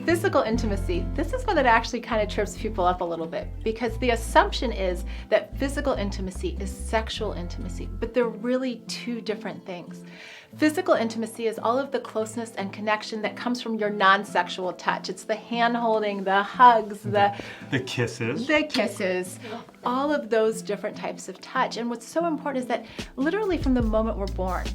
Physical intimacy, this is one that actually kind of trips people up a little bit, because the assumption is that physical intimacy is sexual intimacy, but they're really two different things. Physical intimacy is all of the closeness and connection that comes from your non-sexual touch. It's the hand-holding, the hugs, the kisses, all of those different types of touch. And what's so important is that literally from the moment we're born,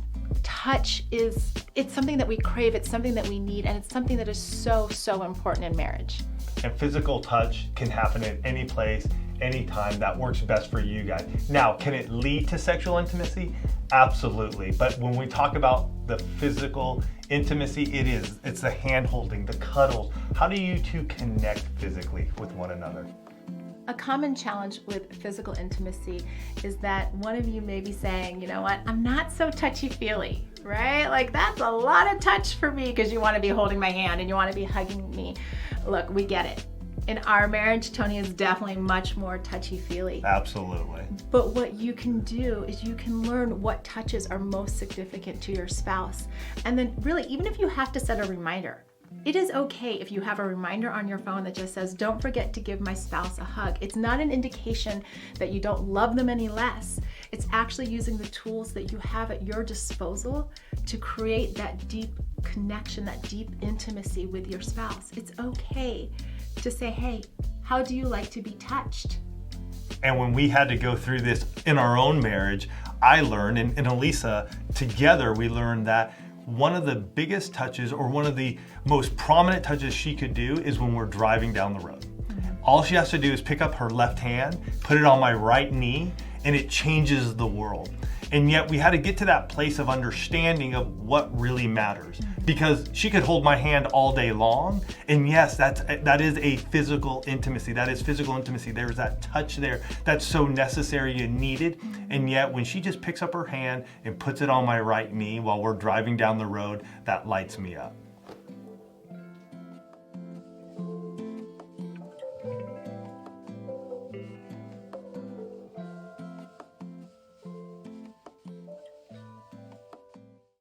touch it's something that we crave, it's something that we need, and it's something that is so, so important in marriage. And physical touch can happen at any place, anytime. That works best for you guys. Now, can it lead to sexual intimacy? Absolutely. But when we talk about the physical intimacy, it's the hand holding, the cuddles. How do you two connect physically with one another? A common challenge with physical intimacy is that one of you may be saying, you know what, I'm not so touchy-feely, right? Like, that's a lot of touch for me because you want to be holding my hand and you want to be hugging me. Look, we get it. In our marriage, Tony is definitely much more touchy-feely. Absolutely. But what you can do is you can learn what touches are most significant to your spouse. And then really, even if you have to set a reminder, it is okay if you have a reminder on your phone that just says, don't forget to give my spouse a hug. It's not an indication that you don't love them any less. It's actually using the tools that you have at your disposal to create that deep connection, that deep intimacy with your spouse. It's okay to say, hey, how do you like to be touched? And when we had to go through this in our own marriage, I learned, and Alisa, together we learned that one of the biggest touches, or one of the most prominent touches she could do, is when we're driving down the road. All she has to do is pick up her left hand, put it on my right knee, and it changes the world. And yet we had to get to that place of understanding of what really matters. Because she could hold my hand all day long, and yes, that is a physical intimacy. That is physical intimacy. There's that touch there that's so necessary and needed. And yet when she just picks up her hand and puts it on my right knee while we're driving down the road, that lights me up.